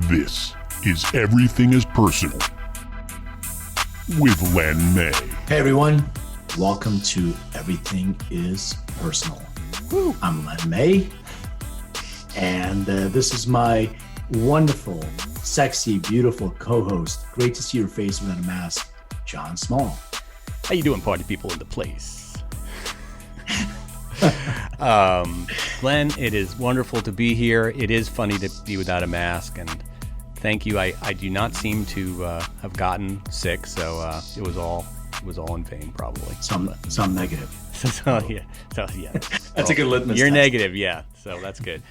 This is Everything is Personal with Len May. Hey everyone, welcome to Everything is Personal. Woo. I'm Len May, and this is my wonderful, sexy, beautiful co-host. Great to see your face without a mask, John Small. How you doing, party people in the place? Len, it is wonderful to be here. It is funny to be without a mask, and thank you. I do not seem to have gotten sick, so it was all in vain, probably. Some negative. So yeah. That's a good litmus You're test. Negative, yeah. So that's good.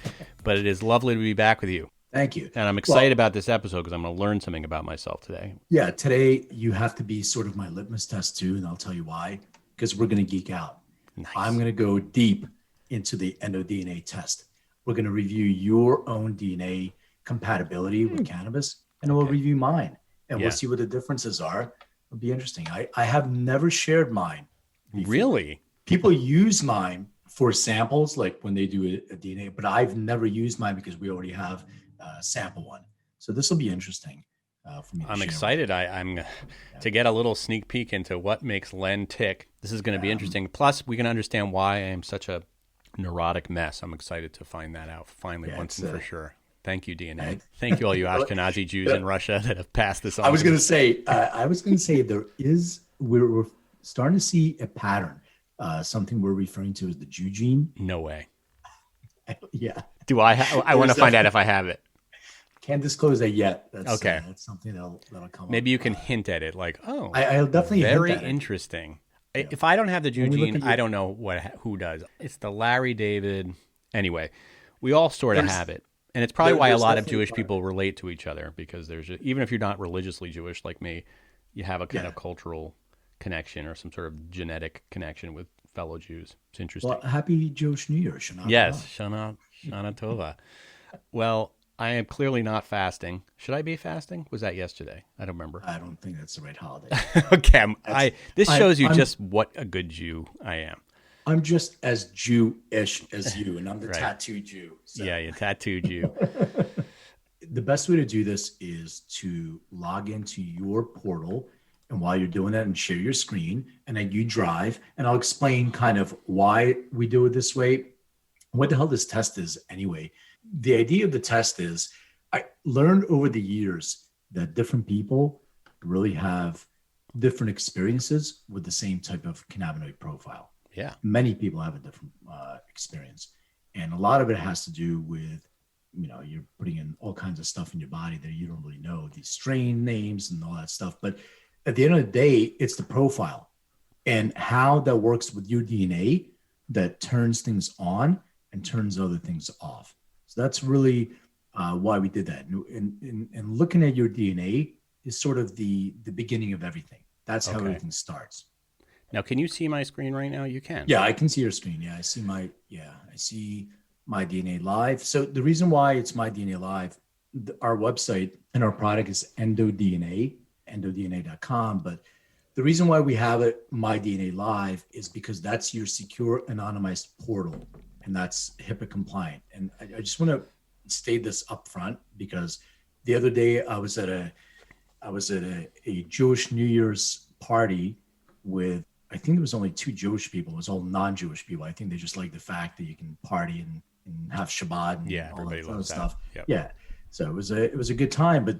But it is lovely to be back with you. Thank you. And I'm excited about this episode because I'm going to learn something about myself today. Yeah, today you have to be sort of my litmus test too, and I'll tell you why. Because we're going to geek out. Nice. I'm going to go deep into the EndoDNA test. We're going to review your own DNA compatibility with cannabis, and we'll review mine, and we'll see what the differences are. It'll be interesting. I have never shared mine before. Really? People use mine for samples, like when they do a DNA, but I've never used mine because we already have a sample one. So this will be interesting for me to I'm share. excited. I'm to get a little sneak peek into what makes Len tick. This is going to be interesting. Plus, we can understand why I am such a neurotic mess. I'm excited to find that out finally, once and for sure. Thank you, DNA. Thank you, all you Ashkenazi Jews in Russia that have passed this on. I was going to say we're starting to see a pattern. Something we're referring to as the Jew gene. No way. Yeah. Do I want to find out if I have it. Can't disclose that yet. That's, okay. That's something that'll come Maybe up. you can hint at it, like, oh, I'll definitely very hint at interesting. Yeah. If I don't have the Jew When we look gene, at your- I don't know who does. It's the Larry David. Anyway, we all sort of have it. And it's probably why a there's lot of definitely Jewish people relate to each other, because even if you're not religiously Jewish like me, you have a kind of cultural connection or some sort of genetic connection with fellow Jews. It's interesting. Well, happy Jewish New Year, Shana. Yes, Shana Tova. Well, I am clearly not fasting. Should I be fasting? Was that yesterday? I don't remember. I don't think that's the right holiday. Okay, this shows you I'm- just what a good Jew I am. I'm just as Jewish as you, and I'm the Right. tattooed Jew. So. Yeah, you tattooed you. The best way to do this is to log into your portal, and while you're doing that, and share your screen, and then you drive, and I'll explain kind of why we do it this way. What the hell this test is anyway. The idea of the test is I learned over the years that different people really have different experiences with the same type of cannabinoid profile. Yeah. Many people have a different experience. And a lot of it has to do with, you're putting in all kinds of stuff in your body that you don't really know, these strain names and all that stuff. But at the end of the day, it's the profile and how that works with your DNA that turns things on and turns other things off. So that's really why we did that. And looking at your DNA is sort of the beginning of everything. That's how everything starts. Now, can you see my screen right now? You can. Yeah, I can see your screen. Yeah, I see MyDNA Live. So the reason why it's MyDNA Live, our website and our product is EndoDNA, endodna.com. But the reason why we have it MyDNA Live is because that's your secure anonymized portal, and that's HIPAA compliant. And I just want to state this up front, because the other day I was at a Jewish New Year's party with, I think there was only 2 Jewish people. It was all non-Jewish people. I think they just like the fact that you can party and have Shabbat and all everybody that loves stuff. Yep. Yeah. So it was a good time, but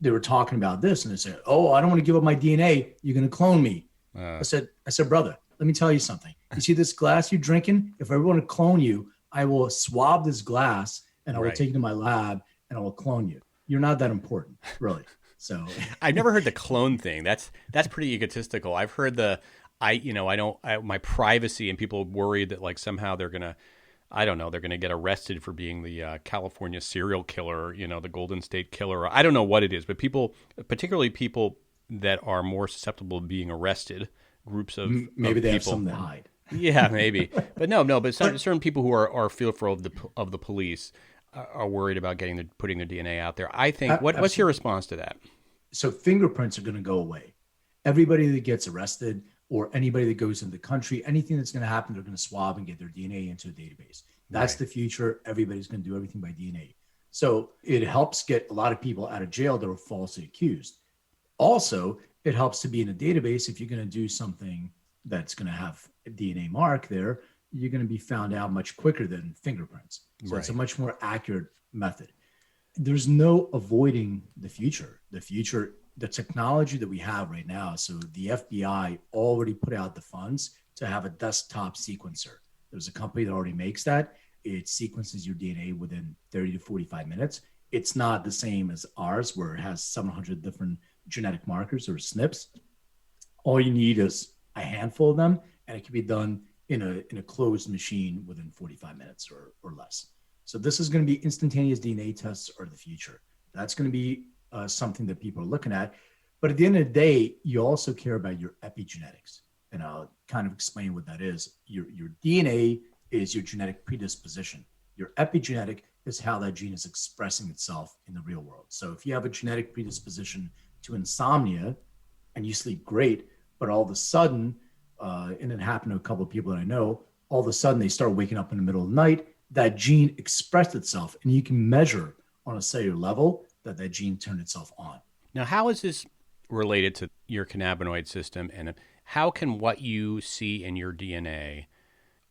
they were talking about this, and they said, "Oh, I don't want to give up my DNA. You're going to clone me." I said, brother, let me tell you something. You see this glass you're drinking? If I want to clone you, I will swab this glass and I will take it to my lab and I will clone you. You're not that important, really. So I've never heard the clone thing. That's pretty egotistical. I've heard my privacy, and people worried that like somehow they're going to get arrested for being the California serial killer, the Golden State Killer. I don't know what it is, but people, particularly people that are more susceptible to being arrested, groups of maybe they have people. something to hide. Yeah, maybe. But but certain people who are fearful of the police are worried about putting their DNA out there. I think, what's your response to that? So fingerprints are going to go away. Everybody that gets arrested or anybody that goes into the country, anything that's going to happen, they're going to swab and get their DNA into a database. That's the future. Everybody's going to do everything by DNA. So it helps get a lot of people out of jail that were falsely accused. Also, it helps to be in a database. If you're going to do something that's going to have a DNA mark there, you're going to be found out much quicker than fingerprints. So it's a much more accurate method. There's no avoiding the future. The technology that we have right now. So the FBI already put out the funds to have a desktop sequencer. There's a company that already makes that. It sequences your DNA within 30 to 45 minutes. It's not the same as ours, where it has 700 different genetic markers or SNPs. All you need is a handful of them, and it can be done in a closed machine within 45 minutes or less. So this is going to be instantaneous DNA tests are the future. That's going to be something that people are looking at. But at the end of the day, you also care about your epigenetics. And I'll kind of explain what that is. Your DNA is your genetic predisposition. Your epigenetic is how that gene is expressing itself in the real world. So if you have a genetic predisposition to insomnia and you sleep great, but all of a sudden, and it happened to a couple of people that I know, all of a sudden they start waking up in the middle of the night, that gene expressed itself, and you can measure on a cellular level that gene turned itself on. Now, how is this related to your cannabinoid system, and how can what you see in your DNA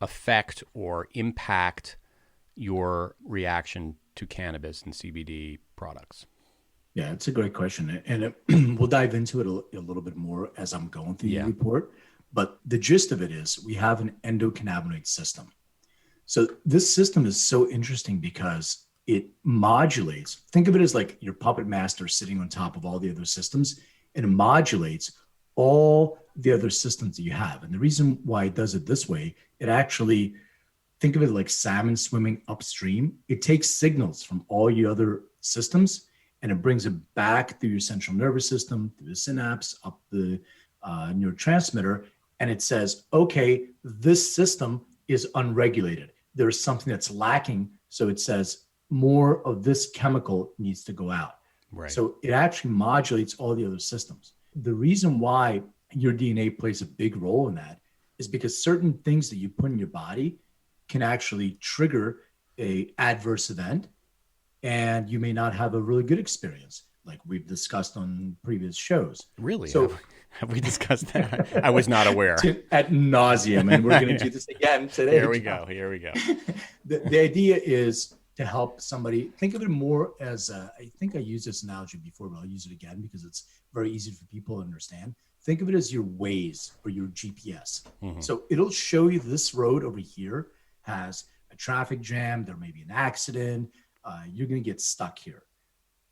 affect or impact your reaction to cannabis and CBD products? Yeah, it's a great question. And we'll dive into it a little bit more as I'm going through the report. But the gist of it is we have an endocannabinoid system. So this system is so interesting because it modulates. Think of it as like your puppet master sitting on top of all the other systems, and it modulates all the other systems that you have. And the reason why it does it this way, it actually, think of it like salmon swimming upstream. It takes signals from all your other systems and it brings it back through your central nervous system, through the synapse, up the neurotransmitter. And it says, okay, this system is unregulated. There's something that's lacking. So it says more of this chemical needs to go out. Right. So it actually modulates all the other systems. The reason why your DNA plays a big role in that is because certain things that you put in your body can actually trigger an adverse event, and you may not have a really good experience, like we've discussed on previous shows. Really? So have we discussed that? I was not aware. At nauseum, and we're going to do this again today. Here we go. The idea is to help somebody. Think of it more as, I think I used this analogy before, but I'll use it again because it's very easy for people to understand. Think of it as your Waze or your GPS. Mm-hmm. So it'll show you this road over here has a traffic jam. There may be an accident. You're going to get stuck here.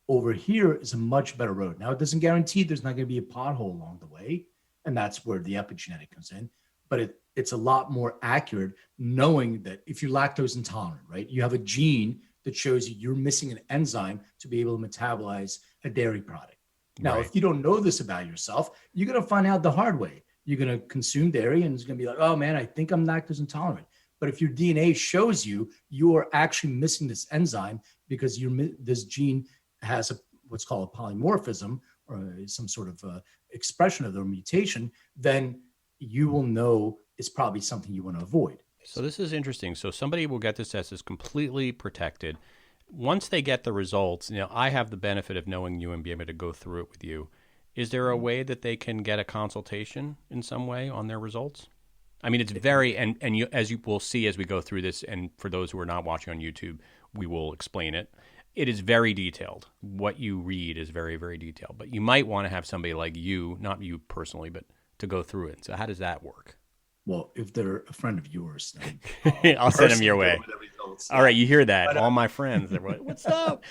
Over here is a much better road. Now, it doesn't guarantee there's not going to be a pothole along the way, and that's where the epigenetic comes in. But it's a lot more accurate knowing that if you're lactose intolerant, right, you have a gene that shows you you're missing an enzyme to be able to metabolize a dairy product. Now, right. If you don't know this about yourself, you're going to find out the hard way. You're going to consume dairy, and it's going to be like, oh, man, I think I'm lactose intolerant. But if your DNA shows you are actually missing this enzyme because this gene has what's called a polymorphism or some sort of expression of the mutation, then you will know it's probably something you want to avoid. So this is interesting. So somebody will get this test is completely protected. Once they get the results, I have the benefit of knowing you and be able to go through it with you. Is there a way that they can get a consultation in some way on their results? I mean, it's very, and you, as you will see as we go through this, and for those who are not watching on YouTube, we will explain it. It is very detailed. What you read is very, very detailed. But you might want to have somebody like you, not you personally, but to go through it. So how does that work? Well, if they're a friend of yours, then I'll send them your way. All right, you hear that? All my friends, they're like, "What's up?"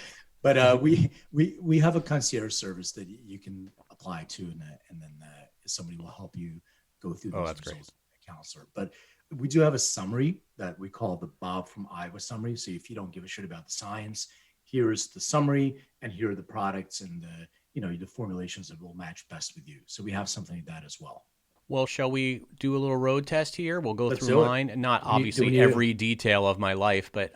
But we have a concierge service that you can apply to, and then somebody will help you go through those results. Great. Counselor. But we do have a summary that we call the Bob from Iowa summary. So if you don't give a shit about the science, here is the summary, and here are the products and the formulations that will match best with you. So we have something like that as well. Well, shall we do a little road test here? We'll go through mine. Not obviously every detail of my life, but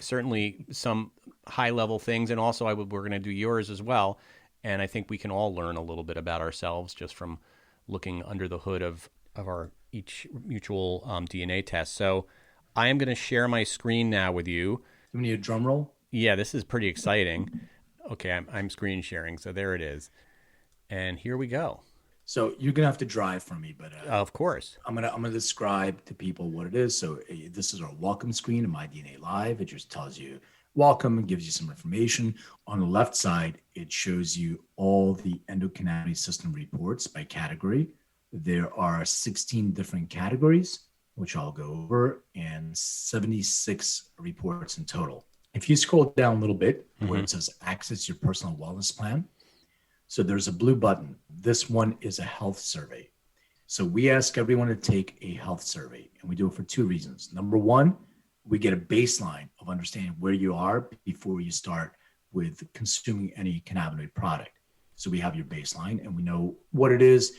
certainly some high-level things. And also we're going to do yours as well. And I think we can all learn a little bit about ourselves just from looking under the hood of our each mutual DNA test. So I am going to share my screen now with you. Do we need a drum roll? Yeah, this is pretty exciting. Okay, I'm screen sharing, so there it is. And here we go. So you're gonna have to drive for me, but Of course. I'm gonna describe to people what it is. So this is our welcome screen in MyDNA Live. It just tells you welcome and gives you some information. On the left side, it shows you all the endocannabinoid system reports by category. There are 16 different categories, which I'll go over, and 76 reports in total. If you scroll down a little bit where it says access your personal wellness plan, so there's a blue button. This one is a health survey. So we ask everyone to take a health survey, and we do it for two reasons. Number one, we get a baseline of understanding where you are before you start with consuming any cannabinoid product. So we have your baseline and we know what it is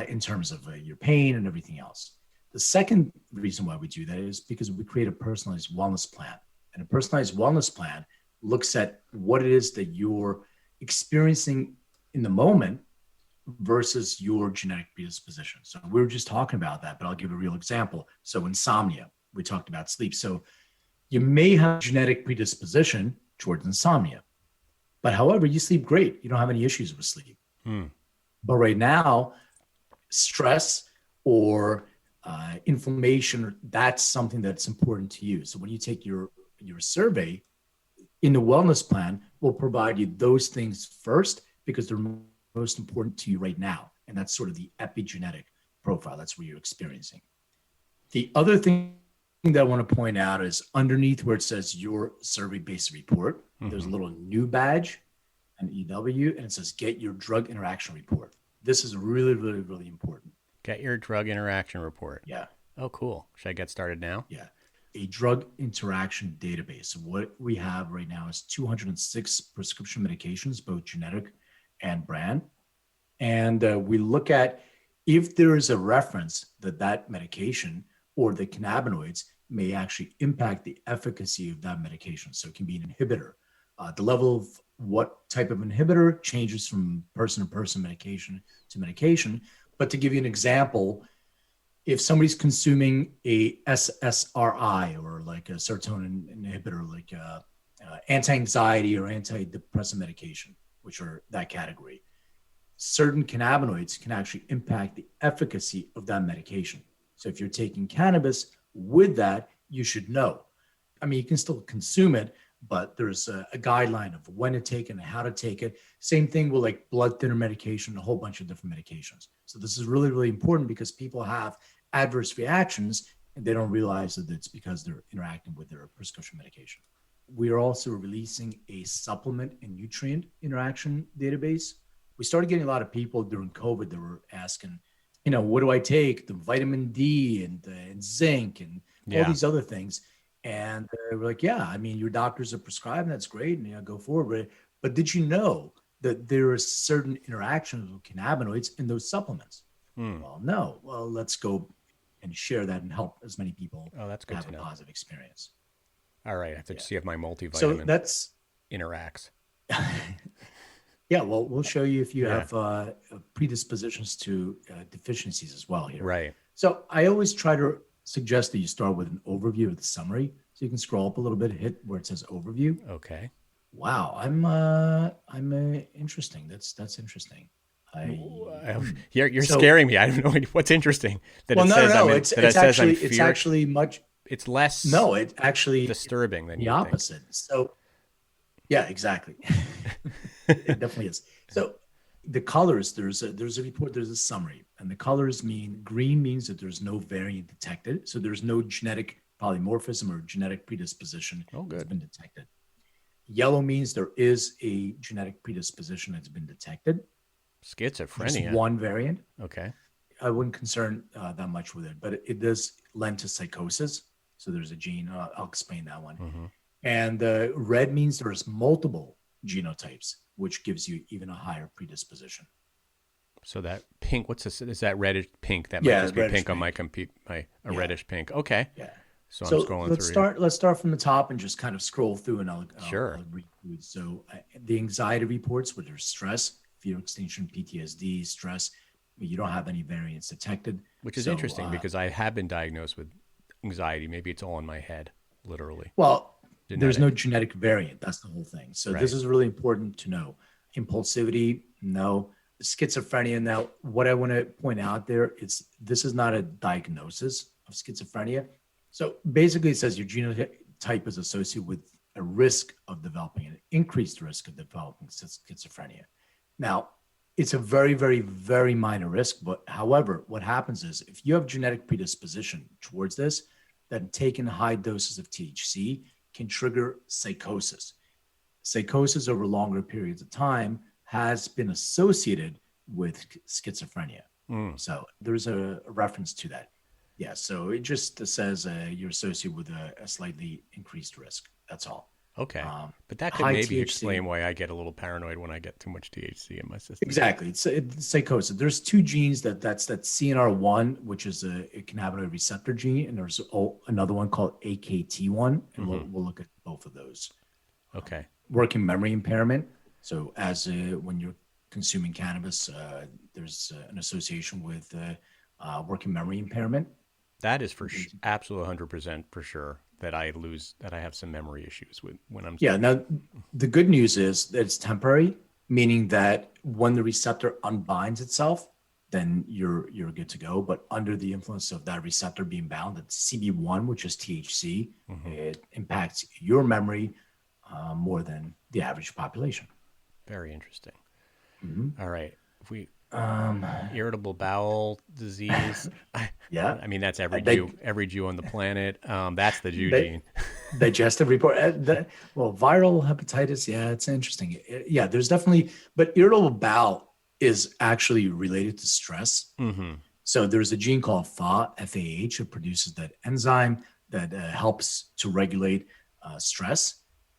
in terms of your pain and everything else. The second reason why we do that is because we create a personalized wellness plan. And a personalized wellness plan looks at what it is that you're experiencing in the moment versus your genetic predisposition. So we were just talking about that, but I'll give a real example. So insomnia, we talked about sleep. So you may have genetic predisposition towards insomnia, but however, you sleep great. You don't have any issues with sleep. But right now, stress or inflammation, that's something that's important to you. So when you take your survey in the wellness plan, we'll provide you those things first because they're most important to you right now. And that's sort of the epigenetic profile. That's what you're experiencing. The other thing that I want to point out is underneath where it says your survey-based report, there's a little new badge, an EW, and it says get your drug interaction report. This is really, really, really important. Get your drug interaction report. Yeah. Oh, cool. Should I get started now? Yeah. A drug interaction database. So what we have right now is 206 prescription medications, both genetic and brand. And we look at if there is a reference that medication or the cannabinoids may actually impact the efficacy of that medication. So it can be an inhibitor. The level of what type of inhibitor changes from person to person, medication to medication. But to give you an example, if somebody's consuming a SSRI or like a serotonin inhibitor, like anti-anxiety or antidepressant medication, which are that category, certain cannabinoids can actually impact the efficacy of that medication. So if you're taking cannabis with that, you should know. I mean, you can still consume it, but there's a guideline of when to take it and how to take it. Same thing with like blood thinner medication, a whole bunch of different medications. So this is really, really important because people have adverse reactions and they don't realize that it's because they're interacting with their prescription medication. We are also releasing a supplement and nutrient interaction database. We started getting a lot of people during COVID that were asking, what do I take? The vitamin D and zinc and all these other things. And we're like, yeah, I mean, your doctors are prescribing, that's great. And go forward with it. But did you know that there are certain interactions with cannabinoids in those supplements? Well, no. Well, let's go and share that and help as many people that's good have to a know. Positive experience. All right. I have to see if my multivitamin So that's interacts. Yeah, well, we'll show you if you have predispositions to deficiencies as well here. Right. So I always try to suggest that you start with an overview of the summary. So you can scroll up a little bit, hit where it says overview. Okay. Wow, I'm interesting. That's interesting. You're scaring me. I don't know what's interesting. That It's actually much. It's less. No, it's actually disturbing than the opposite. So, yeah, exactly. It definitely is. So, the colors. There's a report. There's a summary, and the colors mean green means that there's no variant detected. So there's no genetic polymorphism or genetic predisposition that's been detected. Yellow means there is a genetic predisposition that's been detected. Schizophrenia. Just one variant. Okay. I wouldn't concern that much with it, but it does lend to psychosis. So there's a gene. I'll explain that one. Mm-hmm. And red means there's multiple genotypes, which gives you even a higher predisposition. So that pink, is that reddish pink? That might just be pink on my reddish pink. Okay. Yeah. So I'm scrolling through. Let's start from the top and just kind of scroll through and I'll read through. So the anxiety reports where there's stress, fear extinction, PTSD, stress, you don't have any variants detected. Which is interesting because I have been diagnosed with anxiety. Maybe it's all in my head, literally. Well, There's no genetic variant. That's the whole thing. So Right. this is really important to know. Impulsivity, no. Schizophrenia. Now, what I want to point out there is this is not a diagnosis of schizophrenia. So basically, it says your genotype is associated with a risk of developing an increased risk of developing schizophrenia. Now, it's a very, very, very minor risk. But however, what happens is if you have genetic predisposition towards this, then taking high doses of THC can trigger psychosis. Psychosis over longer periods of time has been associated with schizophrenia. So there's a reference to that. Yeah, so it just says you're associated with a slightly increased risk. That's all. Okay. But that could high maybe THC. explain why I get a little paranoid when I get too much THC in my system. Exactly. It's psychosis. There's two genes that's CNR1, which is a cannabinoid receptor gene, and there's another one called AKT1, and we'll look at both of those. Okay. Working memory impairment. So as when you're consuming cannabis, there's an association with working memory impairment. That is for absolute 100% for sure that I have some memory issues with when I'm. Yeah. Now, the good news is that it's temporary, meaning that when the receptor unbinds itself, then you're good to go. But under the influence of that receptor being bound, that's CB1, which is THC, it impacts your memory more than the average population. Very interesting. All right. If we irritable bowel disease. Yeah. I mean, that's every Jew on the planet. That's the Jew gene. Digestive report. Well, viral hepatitis. Yeah, it's interesting. Yeah, there's definitely, but irritable bowel is actually related to stress. So there's a gene called FAH. It produces that enzyme that helps to regulate stress,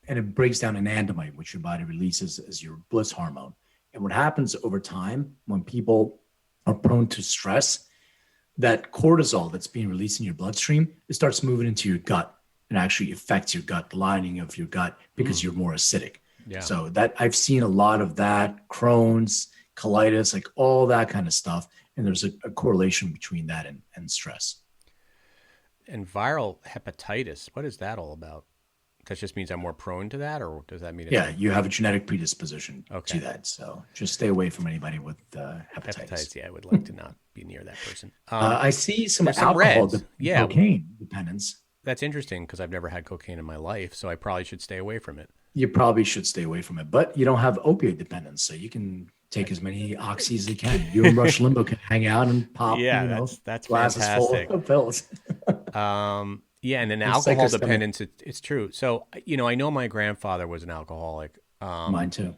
and it breaks down anandamide, which your body releases as your bliss hormone. And what happens over time when people are prone to stress, that cortisol that's being released in your bloodstream, it starts moving into your gut and actually affects your gut, the lining of your gut, because you're more acidic. Yeah. So that I've seen a lot of that, Crohn's, colitis, like all that kind of stuff. And there's a correlation between that and stress. And viral hepatitis, what is that all about? That just means I'm more prone to that, or does that mean? You have a genetic predisposition to that. So just stay away from anybody with hepatitis. Yeah, I would like to not be near that person. I see some there's some alcohol, reds. Yeah. cocaine dependence. That's interesting because I've never had cocaine in my life, so I probably should stay away from it. You probably should stay away from it, but you don't have opioid dependence, so you can take as many oxys as you can. You and Rush Limbaugh can hang out and pop. That's glasses fantastic. full of pills. Yeah, and then alcohol dependence, it's true. So, I know my grandfather was an alcoholic. Mine too.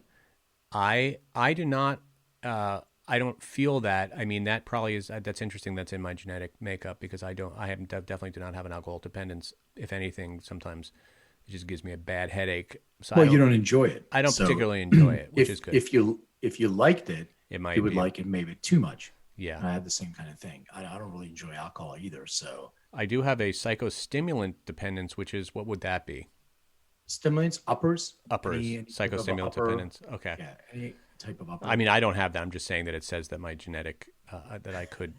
I do not, I don't feel that. I mean, that probably is, that's interesting. That's in my genetic makeup because I definitely do not have an alcohol dependence. If anything, sometimes it just gives me a bad headache. So you don't enjoy it. I don't particularly enjoy it, which is good. If you liked it, you would like it maybe too much. Yeah. I have the same kind of thing. I don't really enjoy alcohol either. So I do have a psychostimulant dependence, which is, what would that be? Stimulants, uppers, any psychostimulant dependence. Okay. Yeah, any type of upper. I mean, I don't have that. I'm just saying that it says that my genetic, that I could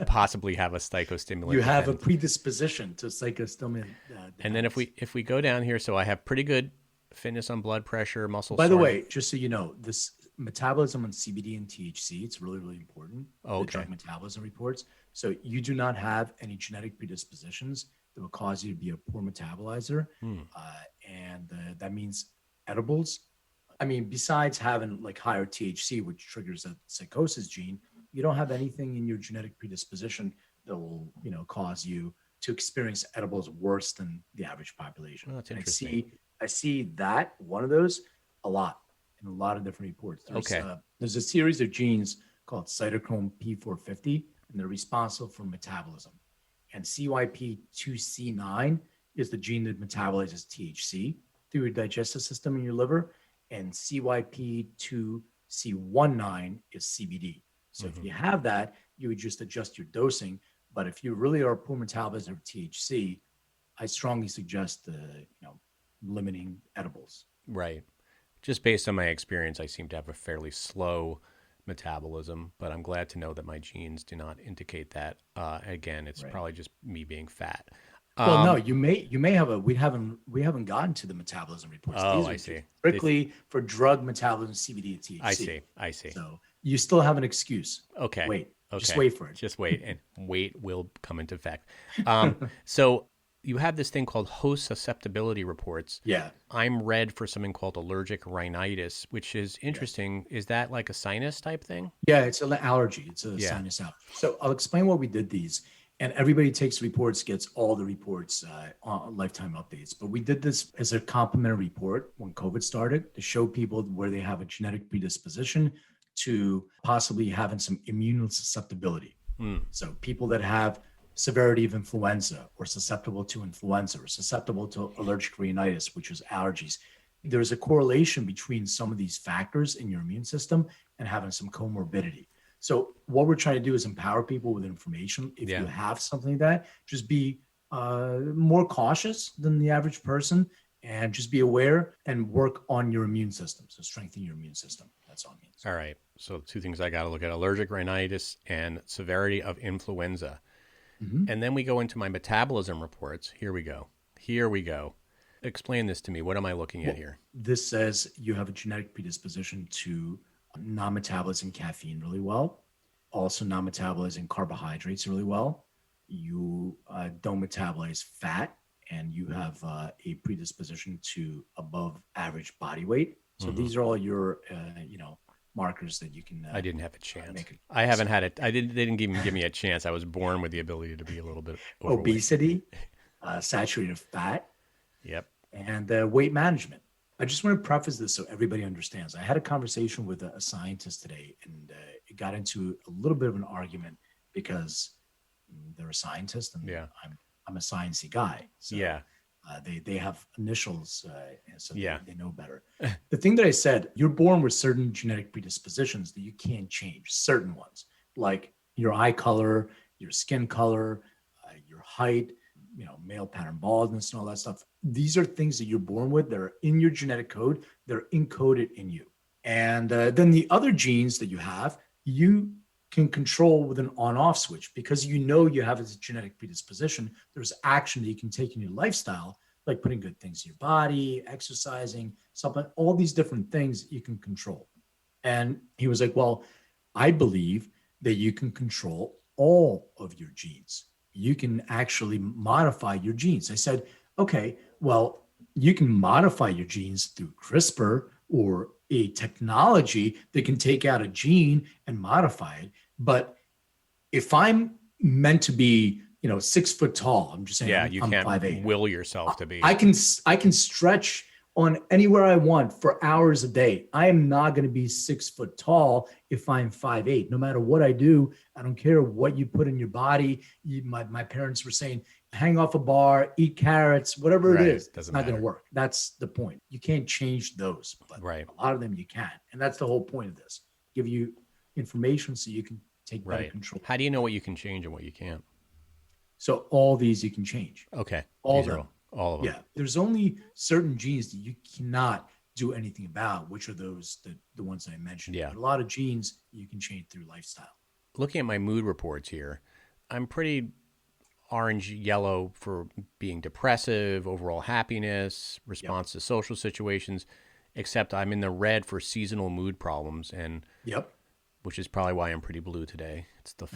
possibly have a psychostimulant. You have a predisposition to psychostimulant. And then if we go down here, so I have pretty good fitness on blood pressure, muscle. By the way, just so you know, this metabolism on CBD and THC, it's really, really important. Oh, okay. The drug metabolism reports. So you do not have any genetic predispositions that will cause you to be a poor metabolizer. And that means edibles. I mean, besides having like higher THC, which triggers a psychosis gene, you don't have anything in your genetic predisposition that will, cause you to experience edibles worse than the average population. Oh, that's interesting. I see that one of those a lot in a lot of different reports. There's a series of genes called cytochrome P450, and they're responsible for metabolism. And CYP2C9 is the gene that metabolizes THC through your digestive system in your liver, and CYP2C19 is CBD. So if you have that, you would just adjust your dosing. But if you really are a poor metabolizer of THC, I strongly suggest limiting edibles. Right. Just based on my experience, I seem to have a fairly slow metabolism, but I'm glad to know that my genes do not indicate that. Again, it's probably just me being fat. Well, no, you may have we haven't gotten to the metabolism reports. Oh, These are I see. strictly for drug metabolism, CBD and THC. I see. So you still have an excuse. Okay. Just Okay. wait for it. Just wait, and wait will come into effect. So you have this thing called host susceptibility reports. Yeah. I'm read for something called allergic rhinitis, which is interesting. Is that like a sinus type thing? Yeah, it's an allergy. It's a Yeah. sinus allergy. So I'll explain why we did these. And everybody takes reports, gets all the reports on lifetime updates. But we did this as a complementary report when COVID started to show people where they have a genetic predisposition to possibly having some immune susceptibility. So people that have severity of influenza or susceptible to influenza or susceptible to allergic rhinitis, which is allergies. There's a correlation between some of these factors in your immune system and having some comorbidity. So what we're trying to do is empower people with information. If you have something like that, just be more cautious than the average person and just be aware and work on your immune system. So strengthen your immune system. That's all it means. All right. So two things I got to look at: allergic rhinitis and severity of influenza. And then we go into my metabolism reports. Here we go. Explain this to me. What am I looking at here? This says you have a genetic predisposition to non-metabolizing caffeine really well, also non-metabolizing carbohydrates really well. You don't metabolize fat, and you have a predisposition to above average body weight. So these are all your, markers that you can. I didn't have a chance. I haven't had it. They didn't even give me a chance. I was born with the ability to be a little bit overweight. Obesity, saturated fat. Yep. And weight management. I just want to preface this so everybody understands. I had a conversation with a scientist today, and it got into a little bit of an argument because they're a scientist, and I'm a sciencey guy. So they have initials, so they know better. The thing that I said, you're born with certain genetic predispositions that you can't change. Certain ones, like your eye color, your skin color, your height, male pattern baldness and all that stuff. These are things that you're born with. They're in your genetic code. They're encoded in you. And then the other genes that you have, you can control with an on-off switch because you have a genetic predisposition. There's action that you can take in your lifestyle, like putting good things in your body, exercising, supplement, all these different things you can control. And he was like, well, I believe that you can control all of your genes. You can actually modify your genes. I said, okay, well, you can modify your genes through CRISPR or a technology that can take out a gene and modify it. But if I'm meant to be, 6 foot tall, I'm just saying, I'm can't 5'8". Will yourself to be. I can stretch on anywhere I want for hours a day. I am not going to be 6 foot tall if I'm 5'8". No matter what I do, I don't care what you put in your body. My parents were saying, hang off a bar, eat carrots, whatever it is. It's not going to work. That's the point. You can't change those, but a lot of them you can. And that's the whole point of this. Give you information so you can take better control. How do you know what you can change and what you can't? So all these you can change. Okay. All of them. All of them. Yeah. There's only certain genes that you cannot do anything about, which are those, the ones that I mentioned. Yeah. But a lot of genes you can change through lifestyle. Looking at my mood reports here, I'm pretty orange yellow for being depressive, overall happiness, response to social situations, except I'm in the red for seasonal mood problems, and which is probably why I'm pretty blue today. It's the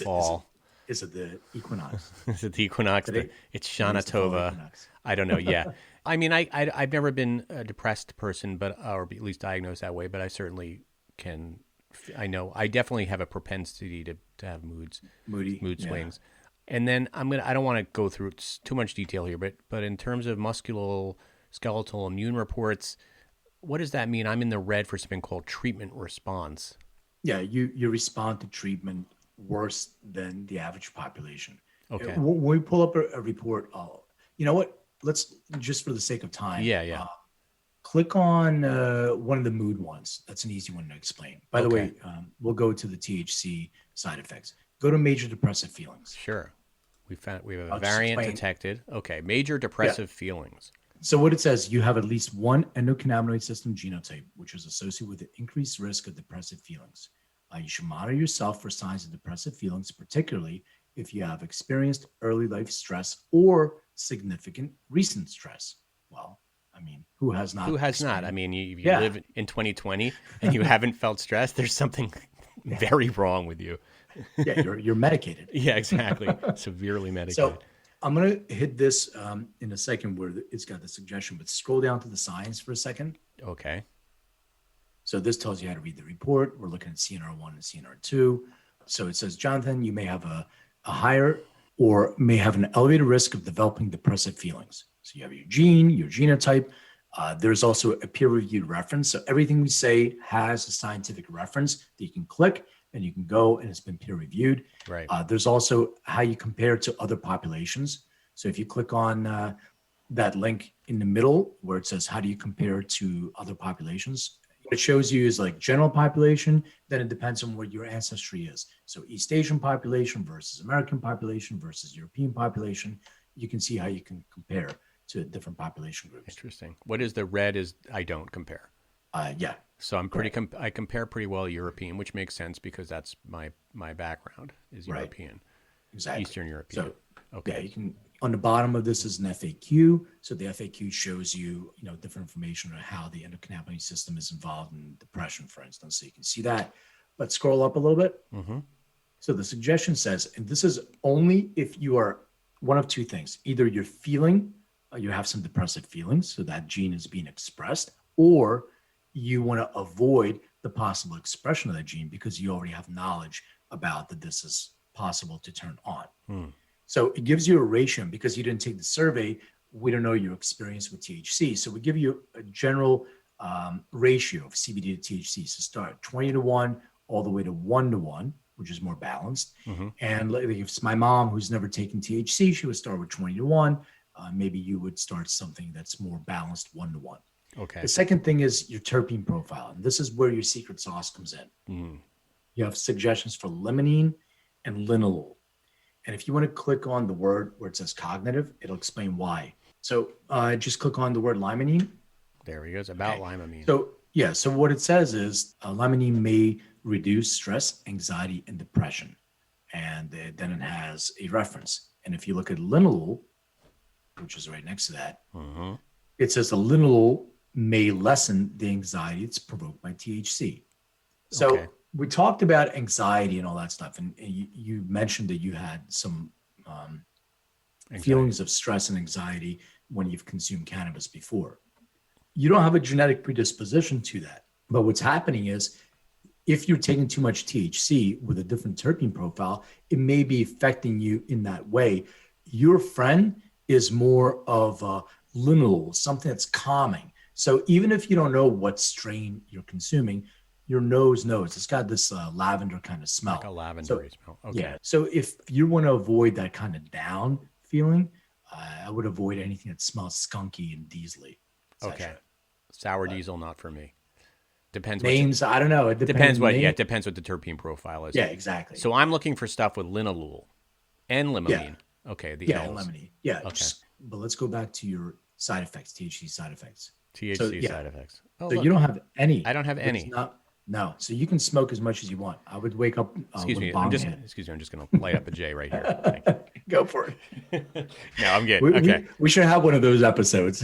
fall. Is it the equinox? Is it the equinox? It's Shana Tova. I don't know. Yeah. I mean, I've never been a depressed person, or at least diagnosed that way, but I certainly can. I know I definitely have a propensity to have mood swings. And then I don't want to go through too much detail here, but in terms of musculoskeletal immune reports, what does that mean? I'm in the red for something called treatment response. Yeah, you respond to treatment worse than the average population. Okay. When we pull up a report, you know what? Let's just for the sake of time. Yeah. Click on one of the mood ones. That's an easy one to explain. By the way, we'll go to the THC side effects. Go to major depressive feelings. Sure. We have a variant detected. Okay. Major depressive feelings. So what it says, you have at least one endocannabinoid system genotype, which is associated with an increased risk of depressive feelings. You should monitor yourself for signs of depressive feelings, particularly if you have experienced early life stress or significant recent stress. Well, I mean, who has not? Who has not? I mean, you live in 2020 and you haven't felt stress. There's something very wrong with you. Yeah, you're medicated. Yeah, exactly. Severely medicated. So I'm going to hit this in a second where it's got the suggestion, but scroll down to the science for a second. Okay. So this tells you how to read the report. We're looking at CNR1 and CNR2. So it says, Jonathan, you may have a higher or may have an elevated risk of developing depressive feelings. So you have your gene, your genotype. There's also a peer-reviewed reference. So everything we say has a scientific reference that you can click and you can go and it's been peer-reviewed. Right. There's also how you compare to other populations. So if you click on that link in the middle where it says, how do you compare to other populations? What it shows you is like general population, then it depends on what your ancestry is. So East Asian population versus American population versus European population. You can see how you can compare to different population groups. Interesting. What is the red is I don't compare. Yeah. So I'm pretty, I compare pretty well European, which makes sense because that's my background is European. Exactly. Eastern European. So, okay. Yeah, you can, on the bottom of this is an FAQ. So the FAQ shows you, different information on how the endocannabinoid system is involved in depression, for instance. So you can see that, but scroll up a little bit. Mm-hmm. So the suggestion says, and this is only if you are one of two things, either you're feeling, you have some depressive feelings, so that gene is being expressed, or you want to avoid the possible expression of that gene because you already have knowledge about that this is possible to turn on. So it gives you a ratio, and because you didn't take the survey, we don't know your experience with THC. So we give you a general ratio of CBD to THC. So start 20-1 all the way to 1-1, which is more balanced. Mm-hmm. And if it's my mom who's never taken THC, she would start with 20-1. Maybe you would start something that's more balanced 1-1. Okay. The second thing is your terpene profile. And this is where your secret sauce comes in. Mm. You have suggestions for limonene and linalool. And if you want to click on the word where it says cognitive, it'll explain why. So just click on the word limonene. There he goes, about limonene. So yeah, so what it says is limonene may reduce stress, anxiety, and depression. And then it has a reference. And if you look at linalool, which is right next to that, Mm-hmm. it says the linalool may lessen the anxiety that's provoked by THC. So we talked about anxiety and all that stuff. And you mentioned that you had some feelings of stress and anxiety when you've consumed cannabis before. You don't have a genetic predisposition to that. But what's happening is if you're taking too much THC with a different terpene profile, it may be affecting you in that way. Your friend is more of a linalool, something that's calming. So even if you don't know what strain you're consuming, your nose knows. It's got this lavender kind of smell. Like a lavendery smell. Okay. Yeah. So if you want to avoid that kind of down feeling, I would avoid anything that smells skunky and diesely. Okay. Sour diesel, not for me. Depends. Names, I don't know. It depends what. Yeah, it depends what the terpene profile is. Yeah, exactly. So I'm looking for stuff with linalool and limonene. Yeah. Okay. The yeah, L's. limonene. Yeah. Okay. But let's go back to your side effects, THC side effects. THC side effects. Oh, so look. you don't have any. I don't have any. No. So you can smoke as much as you want. I would wake up. Excuse me. I'm just going to light up a J right here. Thank you. Go for it. No, I'm good. We should have one of those episodes.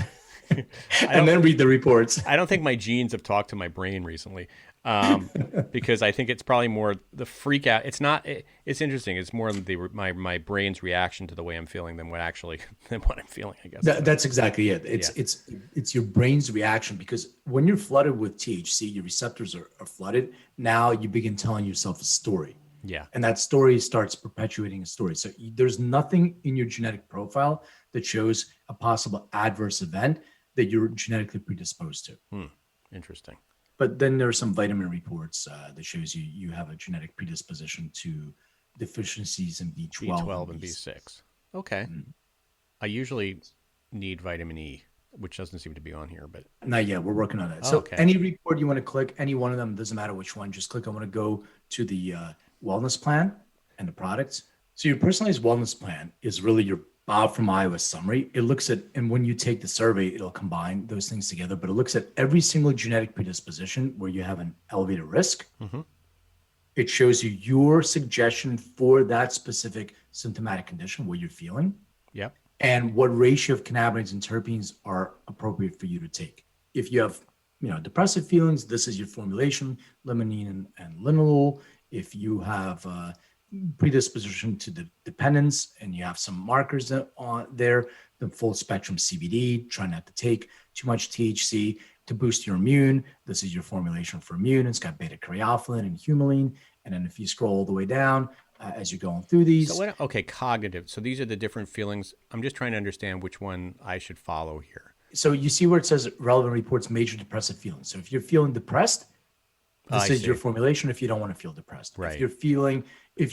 And then read the reports. I don't think my genes have talked to my brain recently, because I think it's probably more the freak out. It's not. It's interesting. It's more my brain's reaction to the way I'm feeling than what I'm feeling. I guess that's exactly it. It's your brain's reaction, because when you're flooded with THC, your receptors are flooded. Now you begin telling yourself a story. Yeah. And that story starts perpetuating a story. So there's nothing in your genetic profile that shows a possible adverse event that you're genetically predisposed to. Interesting. But then there are some vitamin reports that shows you have a genetic predisposition to deficiencies in B12 and B6. Okay. Mm-hmm. I usually need vitamin E, which doesn't seem to be on here, but not yet. We're working on that. So any report you want to click, any one of them, doesn't matter which one, just click. I want to go to the wellness plan and the products. So your personalized wellness plan is really your Bob from Iowa summary. It looks at, and when you take the survey, it'll combine those things together, but it looks at every single genetic predisposition where you have an elevated risk. Mm-hmm. It shows you your suggestion for that specific symptomatic condition, what you're feeling, Yep. and what ratio of cannabinoids and terpenes are appropriate for you to take. If you have, depressive feelings, this is your formulation, limonene and linalool. If you have predisposition to the dependence and you have some markers on there, the full spectrum CBD, try not to take too much THC. To boost your immune, this is your formulation for immune. It's got beta caryophyllene and humulene. And then if you scroll all the way down as you're going through these. So okay, cognitive. So these are the different feelings. I'm just trying to understand which one I should follow here. So you see where it says relevant reports major depressive feelings. So if you're feeling depressed, this is your formulation if you don't want to feel depressed. Right. If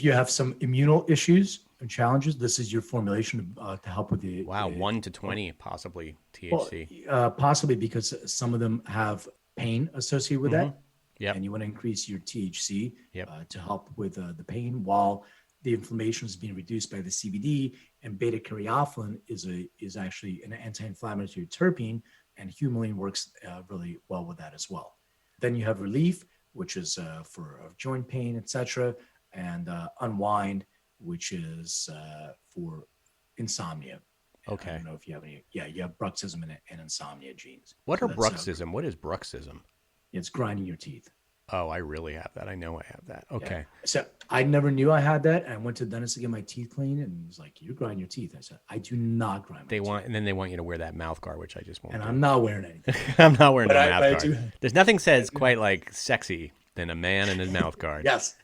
you have some immunal issues and challenges, this is your formulation to help with the. Wow, 1 to 20 possibly THC. Well, possibly because some of them have pain associated with that. Yep. And you want to increase your THC Yep. to help with the pain while the inflammation is being reduced by the CBD, and beta caryophyllene is actually an anti-inflammatory terpene, and humulene works really well with that as well. Then you have relief, which is for joint pain, etc., and unwind, which is for insomnia. Okay. I don't know if you have any. Yeah, you have bruxism and insomnia genes. What So are that's, bruxism? What is bruxism? It's grinding your teeth. Oh, I really have that. I know I have that. Okay. Yeah. So I never knew I had that. I went to the dentist to get my teeth cleaned, and he was like, "You grind your teeth." I said, "I do not grind my teeth." And then they want you to wear that mouth guard, which I just won't. And do. I'm not wearing anything. I'm not wearing But a I- mouth but I guard. do- There's nothing says quite like sexy than a man in his mouth guard. Yes.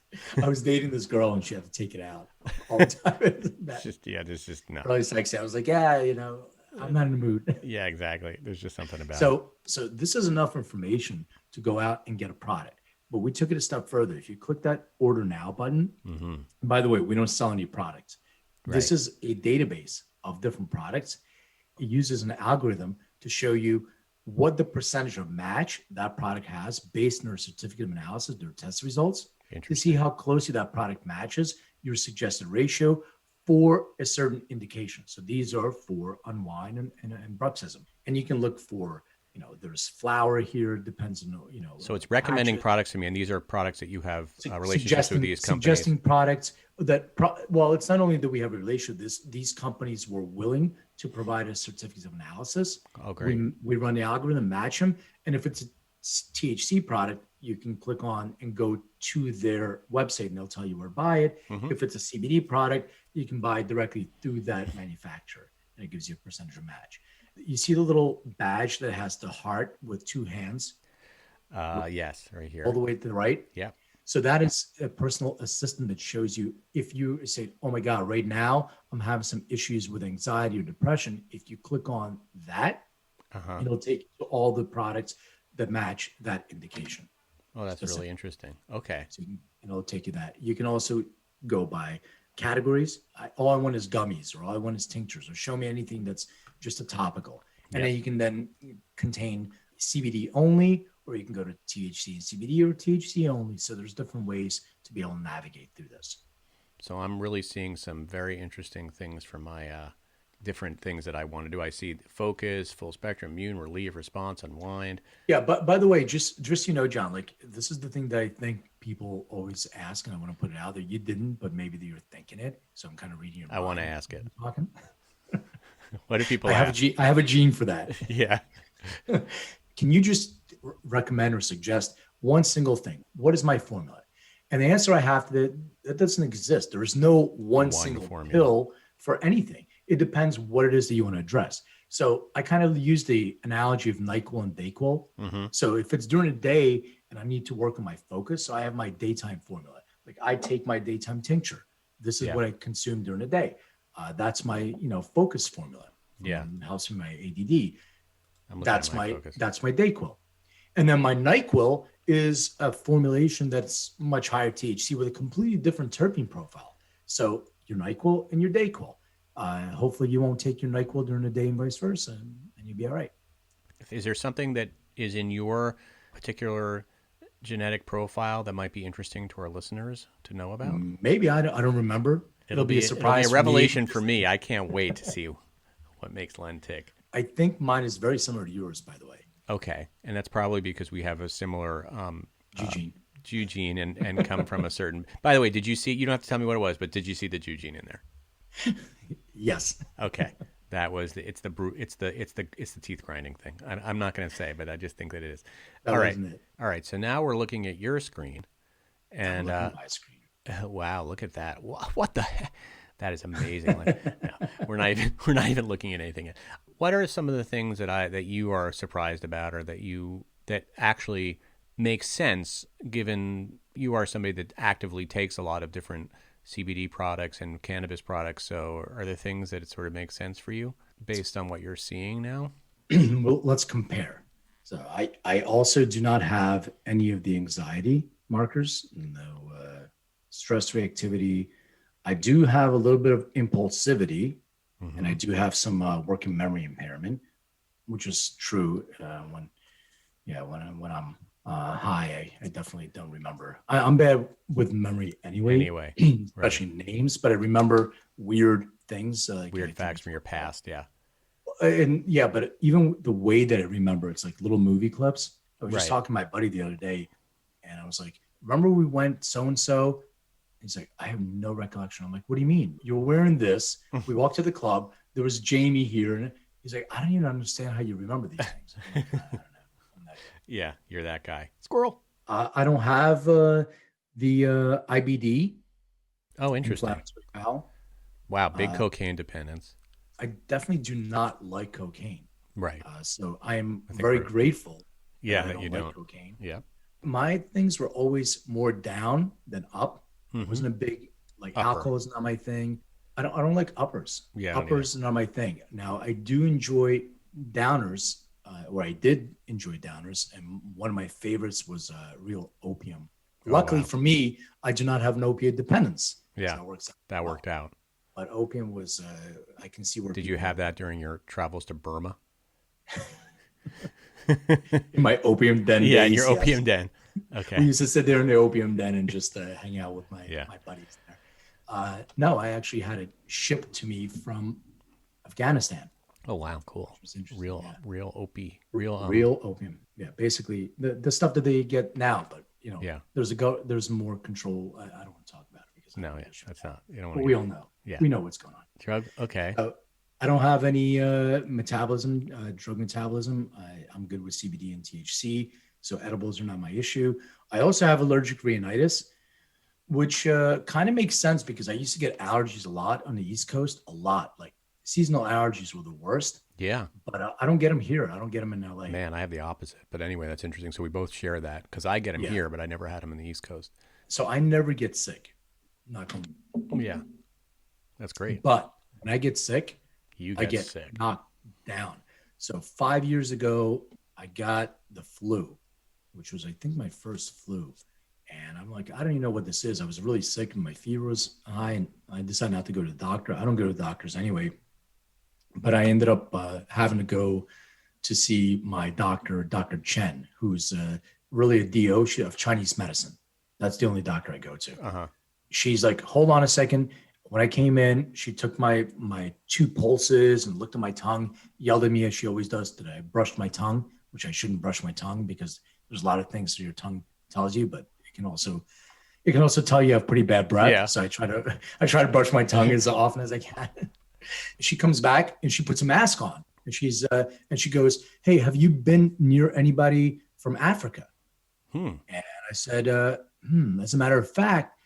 I was dating this girl, and she had to take it out all the time. It's just this is no. Really sexy. I was like, "Yeah, I'm not in the mood." Yeah, exactly. There's just something about it. So this is enough information to go out and get a product. But we took it a step further. If you click that order now button, by the way, we don't sell any products. This is a database of different products. It uses an algorithm to show you what the percentage of match that product has based on their certificate of analysis, their test results, to see how closely that product matches your suggested ratio for a certain indication. So these are for unwind and bruxism. And you can look for, there's flower here, depends on, So it's recommending action. products to me, and these are products that you have relationships with these companies. Suggesting products that, it's not only that we have a relationship, these companies were willing to provide us certificates of analysis. Oh, great. We run the algorithm, match them. And if it's a THC product, you can click on and go to their website and they'll tell you where to buy it. If it's a CBD product, you can buy directly through that manufacturer, and it gives you a percentage of match. You see the little badge that has the heart with two hands Yes, right here. all the way to the right? Yeah. So that is a personal assistant that shows you if you say, "Oh my God, right now I'm having some issues with anxiety or depression." If you click on that, it'll take you to all the products that match that indication. Oh, that's really interesting. Okay. So it'll take you that. You can also go by categories. All I want is gummies, or all I want is tinctures, or show me anything that's just a topical. And then you can then contain CBD only, or you can go to THC and CBD, or THC only. So there's different ways to be able to navigate through this. So I'm really seeing some very interesting things for my different things that I want to do. I see focus, full spectrum, immune, relief, response, unwind. Yeah, but by the way, just John, like this is the thing that I think people always ask, and I want to put it out there. You didn't, but maybe that you're thinking it. So I'm kind of reading your mind. I want to ask it. Talking. What do people I ask? have a gene for that. Yeah. Can you just recommend or suggest one single thing? What is my formula? And the answer I have to that doesn't exist. There is no one single formula. pill for anything. It depends what it is that you want to address. So I kind of use the analogy of NyQuil and DayQuil. So if it's during the day and I need to work on my focus, so I have my daytime formula. Like I take my daytime tincture. This is what I consume during the day. That's my focus formula. Yeah. Helps me my ADD. I'm looking That's at my focus. that's my DayQuil. And then my NyQuil is a formulation that's much higher THC with a completely different terpene profile. So your NyQuil and your DayQuil. Hopefully you won't take your NyQuil during the day and vice versa, and you'll be all right. Is there something that is in your particular genetic profile that might be interesting to our listeners to know about? Maybe I don't remember. It'll be a surprise. It'll be a revelation for me. I can't wait to see what makes Len tick. I think mine is very similar to yours, by the way. Okay, and that's probably because we have a similar G gene. Eugene and come from a certain. By the way, did you see? You don't have to tell me what it was, but did you see the Eugene in there? Yes. Okay, that was it's the teeth grinding thing. I'm not going to say, but I just think that it is. That All right, wasn't it. all right. So now we're looking at your screen, and Look at my screen. wow, look at that! What the heck? That is amazing. No, we're not even looking at anything. What are some of the things that you are surprised about, or that actually make sense, given you are somebody that actively takes a lot of different CBD products and cannabis products? So are there things that it sort of makes sense for you based on what you're seeing now? Well, let's compare. So I also do not have any of the anxiety markers, no stress reactivity. I do have a little bit of impulsivity, and I do have some working memory impairment, which is true when I'm high. I definitely don't remember. I'm bad with memory anyway, especially names, but I remember weird things. Like weird facts from your past, yeah. And yeah, but even the way that I remember, it's like little movie clips. I was just talking to my buddy the other day, and I was like, remember we went so-and-so? He's like, I have no recollection. I'm like, what do you mean? You're wearing this. We walked to the club. There was Jamie here. And he's like, I don't even understand how you remember these things. I'm like, I don't know. Yeah, you're that guy. Squirrel. I don't have the IBD. Oh, interesting. Wow, big cocaine dependence. I definitely do not like cocaine. Right. So I am very grateful. Yeah, that you don't don't. like cocaine. Yeah. My things were always more down than up. Mm-hmm. It wasn't a big Upper. alcohol is not my thing. I don't like uppers. Yeah, uppers are not my thing. Now I do enjoy downers, or I did enjoy downers, and one of my favorites was real opium. Luckily for me, I do not have an opiate dependence. Yeah, so that worked out. But opium was, I can see where. Did you have that during your travels to Burma? In my opium den. Yeah, days, your opium den. Okay. We used to sit there in the opium den and just hang out with my buddies there. No, I actually had it shipped to me from Afghanistan. Oh wow, cool. Real opium. Yeah, basically the stuff that they get now, but there's more control. I don't want to talk about it because that's not. You don't want. But we all know. Yeah, we know what's going on. Drug. Okay. I don't have any drug metabolism. I'm good with CBD and THC, so edibles are not my issue. I also have allergic rhinitis, which kind of makes sense because I used to get allergies a lot on the East Coast, like seasonal allergies were the worst. Yeah. But I don't get them here. I don't get them in LA. Man, I have the opposite. But anyway, that's interesting. So we both share that because I get them here, but I never had them in the East Coast. So I never get sick. Yeah. That's great. But when I get sick, I get sick. Knocked down. So 5 years ago, I got the flu, which was, I think, my first flu. And I'm like, I don't even know what this is. I was really sick and my fever was high, and I decided not to go to the doctor. I don't go to doctors anyway. But I ended up having to go to see my doctor, Dr. Chen, who's really a DO of Chinese medicine. That's the only doctor I go to. Uh-huh. She's like, hold on a second. When I came in, she took my 2 pulses and looked at my tongue, yelled at me as she always does that I brushed my tongue, which I shouldn't brush my tongue because there's a lot of things that your tongue tells you, but it can also tell you have pretty bad breath. Yeah. So I try to brush my tongue as often as I can. She comes back and she puts a mask on and she goes, hey, have you been near anybody from Africa? And I said, as a matter of fact,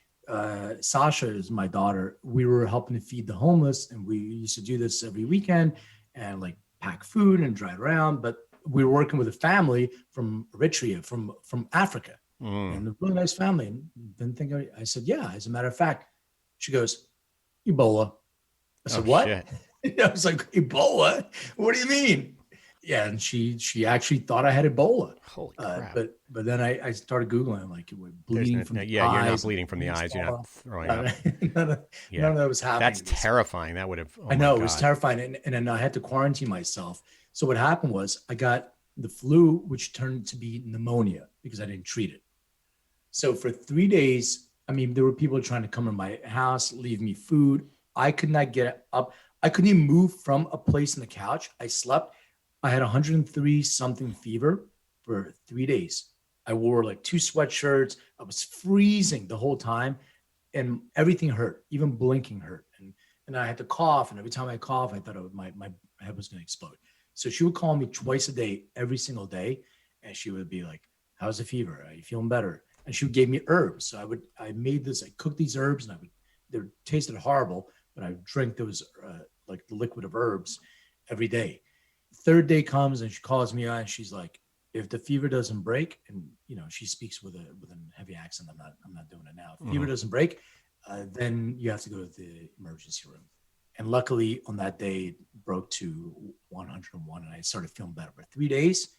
Sasha is my daughter. We were helping to feed the homeless, and we used to do this every weekend and like pack food and drive around. But we were working with a family from Eritrea, from Africa, and a really nice family. And didn't think I said, yeah. As a matter of fact, she goes, Ebola. I said, what? I was like, Ebola? What do you mean? Yeah, and she actually thought I had Ebola. Holy crap. But then I started Googling, like, bleeding from the eyes. Yeah, you're not bleeding from the eyes. You're not throwing up. None of that was happening. That's terrifying. That would have. I know, it was terrifying. And then I had to quarantine myself. So what happened was I got the flu, which turned to be pneumonia because I didn't treat it. So for 3 days, I mean, there were people trying to come in my house, leave me food. I could not get up. I couldn't even move from a place on the couch. I slept. I had 103 something fever for 3 days. I wore like 2 sweatshirts. I was freezing the whole time, and everything hurt. Even blinking hurt. And I had to cough. And every time I cough, I thought my head was going to explode. So she would call me twice a day, every single day. And she would be like, how's the fever? Are you feeling better? And she would give me herbs. So I cooked these herbs, and they tasted horrible, but I would drink those, like the liquid of herbs every day. Third day comes and she calls me on, and she's like, if the fever doesn't break, and she speaks with a heavy accent. I'm not doing it now. If fever doesn't break, then you have to go to the emergency room. And luckily on that day it broke to 101, and I started feeling better. But 3 days,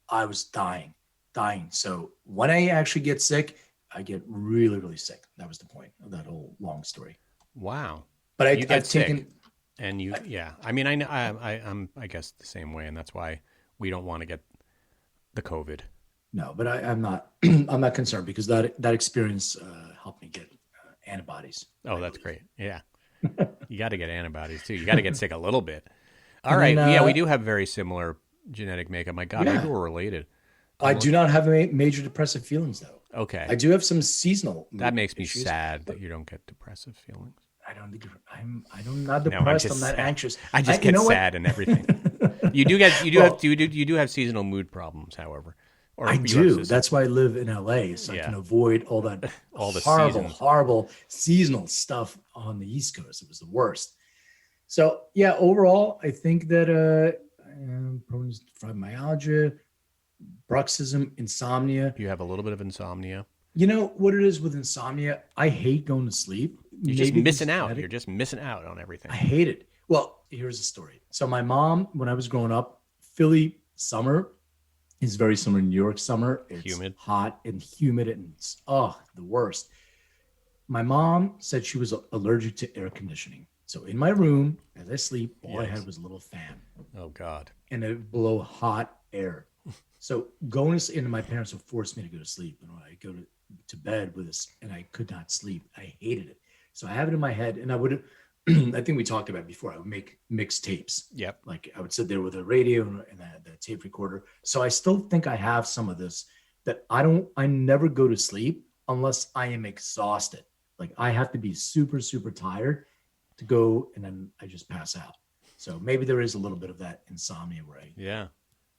I was dying. So when I actually get sick, I get really, really sick. That was the point of that whole long story. Wow. But I've taken sick. And yeah. I mean, I'm I guess the same way, and that's why we don't want to get the COVID. No, but I'm not. I'm not concerned, because that experience helped me get antibodies. Oh, that's great. Yeah, you got to get antibodies too. You got to get sick a little bit. All right. Yeah, we do have very similar genetic makeup. My God, maybe we're related. I do not have major depressive feelings, though. Okay. I do have some seasonal. That makes me issues, sad that you don't get depressive feelings. I'm not depressed. I'm not anxious. I just get sad and everything. You do have seasonal mood problems, however. Or I do. That's why I live in LA, so I can avoid all that all the horrible seasonal stuff on the East Coast. It was the worst. So yeah, overall, I think that prone to fibromyalgia, bruxism, insomnia. You have a little bit of insomnia. You know what it is with insomnia? I hate going to sleep. You're just missing out. You're just missing out on everything. I hate it. Well, here's the story. So my mom, when I was growing up, Philly summer is very similar to New York summer. It's humid, hot and humid, and it's the worst. My mom said she was allergic to air conditioning. So in my room, as I sleep, all I had was a little fan. Oh God. And it would blow hot air. So going to, and my parents would force me to go to sleep. And when I go to bed with this, and I could not sleep. I hated it. So I have it in my head, and I would, I think we talked about it before, I would make mixed tapes. Yep. Like I would sit there with a radio and the tape recorder. So I still think I have some of this, that I never go to sleep unless I am exhausted. Like I have to be super, super tired to go, and then I just pass out. So maybe there is a little bit of that insomnia where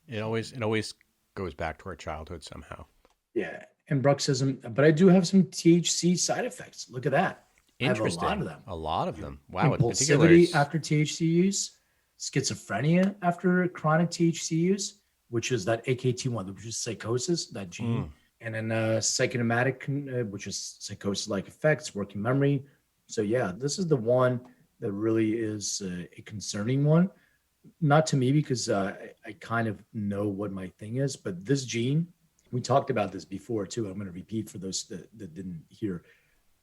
it always goes back to our childhood somehow. Yeah. And bruxism, but I do have some THC side effects. Look at that. Interesting. I have a lot of them. A lot of them. Wow. Impulsivity after THC use, schizophrenia after chronic THC use, which is that AKT1, which is psychosis, that gene. And then psychosomatic, which is psychosis-like effects, working memory. So yeah, this is the one that really is a concerning one. Not to me, because I kind of know what my thing is, but this gene, we talked about this before too. I'm going to repeat for those that didn't hear.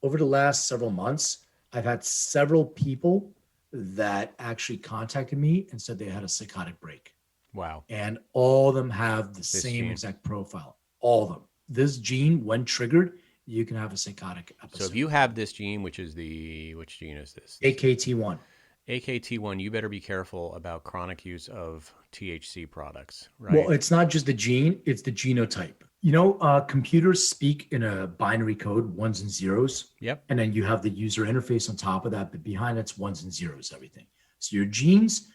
Over the last several months, I've had several people that actually contacted me and said they had a psychotic break. Wow. And all of them have the same exact profile. All of them. This gene, when triggered, you can have a psychotic episode. So if you have this gene, which gene is this? AKT1. AKT1, you better be careful about chronic use of THC products, right? Well, it's not just the gene, it's the genotype. You know, computers speak in a binary code, ones and zeros. Yep. And then you have the user interface on top of that, but behind it's ones and zeros, everything. So your genes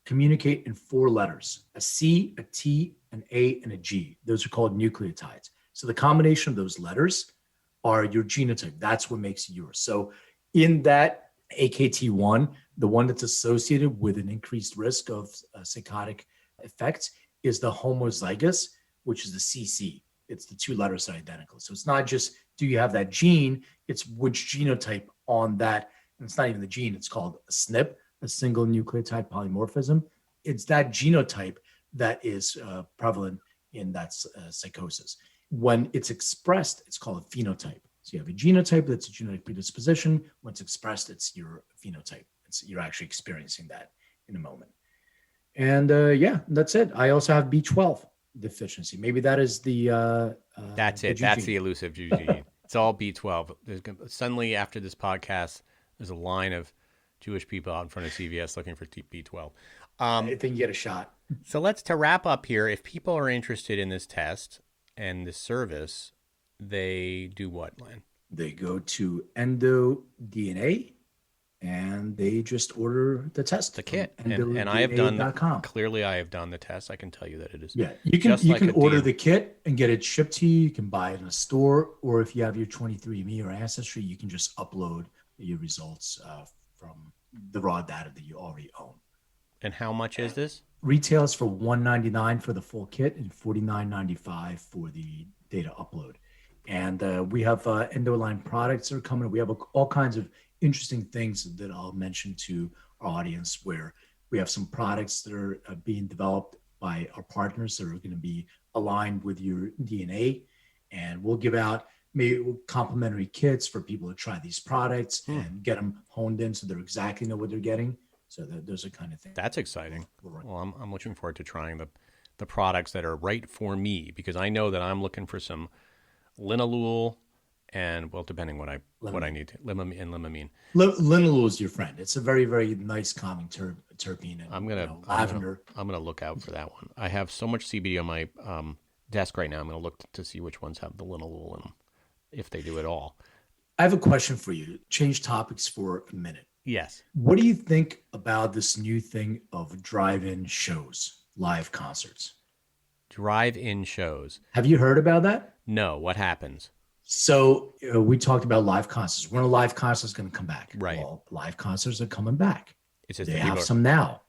communicate in 4 letters, a C, a T, an A, and a G. Those are called nucleotides. So the combination of those letters are your genotype. That's what makes it yours. So in that AKT1, the one that's associated with an increased risk of psychotic effects is the homozygous, which is the CC. It's the 2 letters are identical. So it's not just, do you have that gene? It's which genotype on that. And it's not even the gene. It's called a SNP, a single nucleotide polymorphism. It's that genotype that is prevalent in that psychosis. When it's expressed, it's called a phenotype. So you have a genotype that's a genetic predisposition. When it's expressed, it's your phenotype. You're actually experiencing that in a moment. And yeah, that's it. I also have B12 deficiency. Maybe that is the that's it. That's the elusive gene. It's all B12. Suddenly, after this podcast, there's a line of Jewish people out in front of CVS looking for B12. I think you get a shot. So to wrap up here, if people are interested in this test, and the service, they do what, Len? They go to EndoDNA and they just order the test. The kit. From And I have done, EndoDNA.com. clearly I have done the test. I can tell you that it is Yeah, you can just like a order DNA. the kit and get it shipped to you. You can buy it in a store, or if you have your 23andMe or Ancestry, you can just upload your results from the raw data that you already own. And how much is this? Retails for $199 for the full kit and $49.95 for the data upload. And we have Endoline products that are coming. We have all kinds of interesting things that I'll mention to our audience, where we have some products that are being developed by our partners that are going to be aligned with your DNA. And we'll give out maybe complimentary kits for people to try these products and get them honed in so they exactly know what they're getting. So those are kind of things. That's exciting. Well, I'm looking forward to trying the products that are right for me, because I know that I'm looking for some linalool and, well, depending what I need to, limonene. Linalool is your friend. It's a very, very nice calming terpene. And, lavender. I'm gonna look out for that one. I have so much CBD on my desk right now. I'm gonna look to see which ones have the linalool in them, if they do at all. I have a question for you. Change topics for a minute. Yes. What do you think about this new thing of drive-in shows, live concerts? Drive-in shows. Have you heard about that? No. What happens? So we talked about live concerts. When are live concerts going to come back? Right. Well, live concerts are coming back. It's just they have some now,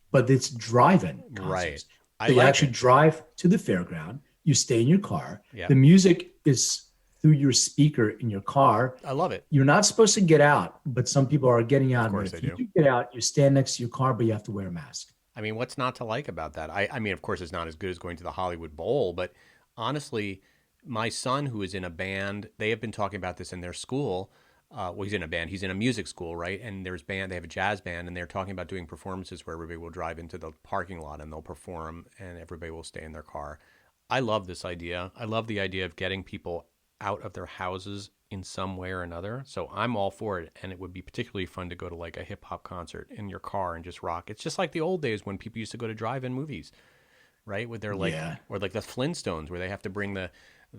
but it's drive-in concerts. Right. So you actually drive to the fairground. You stay in your car. Yeah. The music is through your speaker in your car. I love it. You're not supposed to get out, but some people are getting out. Of course if they you do. get out, you stand next to your car, but you have to wear a mask. I mean, what's not to like about that? I mean, of course, it's not as good as going to the Hollywood Bowl, but honestly, my son, who is in a band, they have been talking about this in their school. Well, he's in a band. He's in a music school, right? And there's band. They have a jazz band, and they're talking about doing performances where everybody will drive into the parking lot and they'll perform, and everybody will stay in their car. I love this idea. I love the idea of getting people out of their houses in some way or another. So I'm all for it. And it would be particularly fun to go to like a hip hop concert in your car and just rock. It's just like the old days when people used to go to drive-in movies, right? With their like, or like the Flintstones, where they have to bring the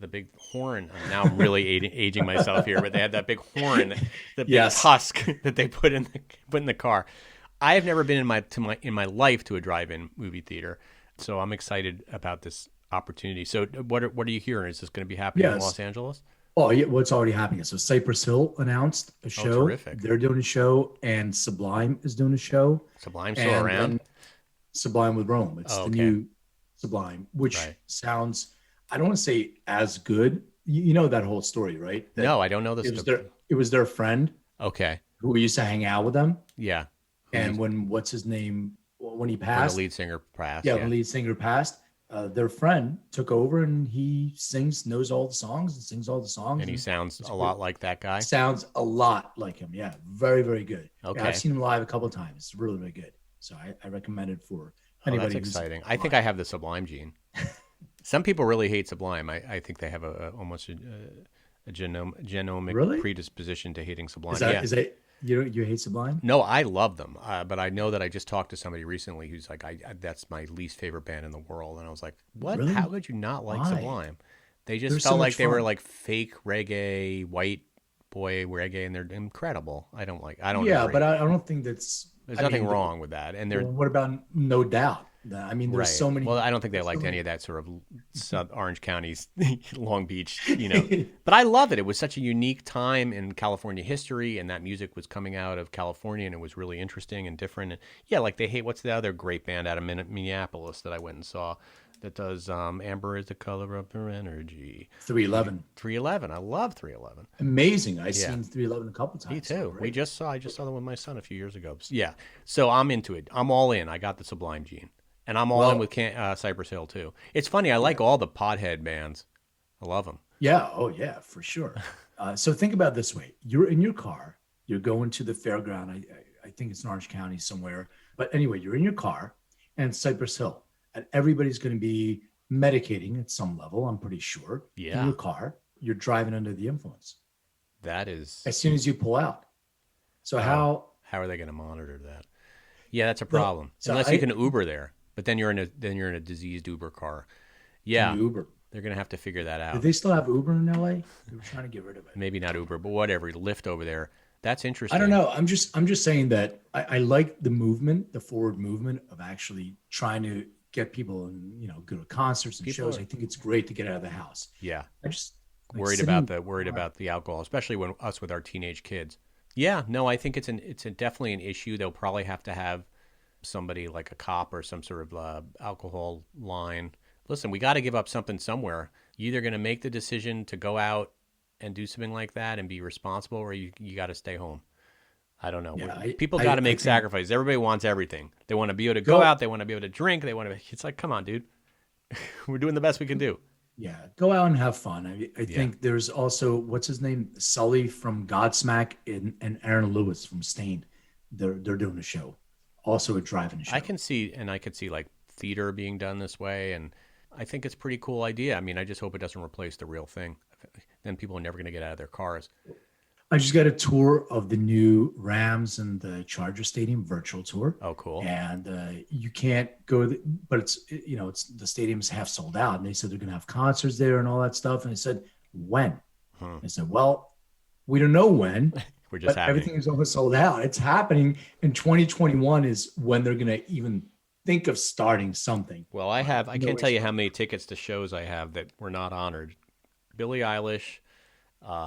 big horn. Now I'm really aging myself here, but they had that big horn, the big husk that they put in the car. I have never been in my life to a drive-in movie theater. So I'm excited about this opportunity. So what are you hearing? Is this going to be happening in Los Angeles? Oh, yeah. What's already happening? So Cypress Hill announced a show. Oh, terrific. They're doing a show, and Sublime is doing a show. Sublime's still around? Sublime with Rome. It's the new Sublime, which sounds, I don't want to say as good. You know that whole story, right? No, I don't know this. It was their friend. Okay. Who used to hang out with them. Yeah. And when he passed. When the lead singer passed. Yeah, when the lead singer passed. Their friend took over, and he knows all the songs and sings all the songs. And he sounds a lot like that guy? Sounds a lot like him. Yeah, very, very good. Okay. Yeah, I've seen him live a couple of times. It's really, really good. So I recommend it for anybody. That's exciting. I think I have the Sublime gene. Some people really hate Sublime. I think they have almost a genomic predisposition to hating Sublime. Is that you hate Sublime? No, I love them. But I know that I just talked to somebody recently who's like, that's my least favorite band in the world. And I was like, what? Really? How could you not like Sublime? They just They're felt so like much they were fun. like fake reggae, white boy reggae, and they're incredible. I don't Yeah, agree. but I don't think that's. There's nothing wrong with that. And they're. What about No Doubt? I mean, there's so many. Well, I don't think they liked any of that sort of South Orange County's Long Beach, But I love it. It was such a unique time in California history, and that music was coming out of California, and it was really interesting and different. And yeah, like they hate. What's the other great band out of Minneapolis that I went and saw that does Amber is the color of her energy? 311. 311. I love 311. Amazing. I've seen 311 a couple times. Me too. I just saw them with my son a few years ago. Yeah. So I'm into it. I'm all in. I got the Sublime gene. And I'm all in with Cypress Hill, too. It's funny. I like all the pothead bands. I love them. Yeah. Oh, yeah, for sure. So think about it this way. You're in your car. You're going to the fairground. I think it's in Orange County somewhere. But anyway, you're in your car and Cypress Hill. And everybody's going to be medicating at some level, I'm pretty sure. Yeah. In your car. You're driving under the influence. That is... As soon as you pull out. So how are they going to monitor that? Yeah, that's a problem. So Unless you can Uber there. But then you're in a diseased Uber car. Yeah. Uber. They're going to have to figure that Do out. they still have Uber in LA? They were trying to get rid of it. Maybe not Uber, but whatever. Lyft over there. That's interesting. I don't know. I'm just saying that I like the movement, the forward movement of actually trying to get people and go to concerts and shows. I think it's great to get out of the house. Yeah. I just Worried about the alcohol, especially when us with our teenage kids. Yeah, no, I think it's definitely an issue. They'll probably have to have somebody like a cop or some sort of alcohol line. Listen, we got to give up something somewhere. You're either going to make the decision to go out and do something like that and be responsible, or you got to stay home. I don't know. Yeah, People got to make sacrifices. Everybody wants everything. They want to be able to go out. They want to be able to drink. It's like, come on, dude. We're doing the best we can do. Yeah, go out and have fun. I think there's also, what's his name? Sully from Godsmack and Aaron Lewis from Stained. They're doing a show. Also a drive-in show. I could see like theater being done this way, and I think it's a pretty cool idea. I mean, I just hope it doesn't replace the real thing. Then people are never going to get out of their cars. I just got a tour of the new Rams and the Charger Stadium virtual tour. Oh, cool. And you can't go, but it's the stadium's half sold out. And they said they're going to have concerts there and all that stuff. And I said, when? I said, well, we don't know when. We're just happening. Everything is almost sold out. It's happening. And 2021 is when they're going to even think of starting something. Well, I can't tell you how many tickets to shows I have that were not honored. Billie Eilish.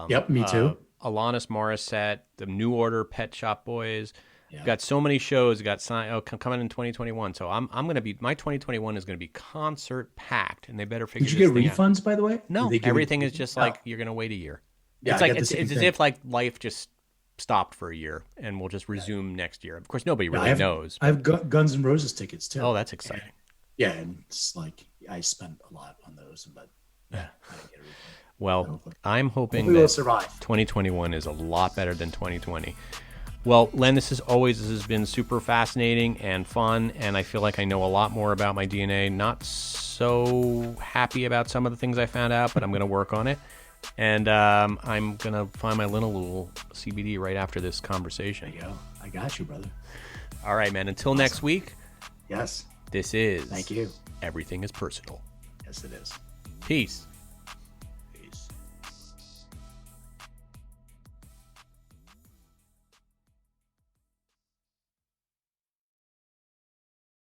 Yep, me too. Alanis Morissette, the New Order, Pet Shop Boys. Yeah. Got so many shows got signed coming in 2021. So I'm going to be, my 2021 is going to be concert packed, and they better figure. Did you get this thing refunds, out. by the way? No, everything is just like you're going to wait a year. Yeah, it's like it's as if like life just stopped for a year and we'll just resume next year. Of course, nobody really knows. I have Guns N' Roses tickets too. Oh, that's exciting. Yeah, and it's like I spent a lot on those, but I didn't get a refund. Well, I'm hoping we'll that survive. 2021 is a lot better than 2020. Well, Len, this has been super fascinating and fun, and I feel like I know a lot more about my DNA. Not so happy about some of the things I found out, but I'm going to work on it. And I'm going to find my little CBD right after this conversation. There you go. I got you, brother. All right, man. Until next week. Yes. This is... Thank you. Everything is Personal. Yes, it is. Peace.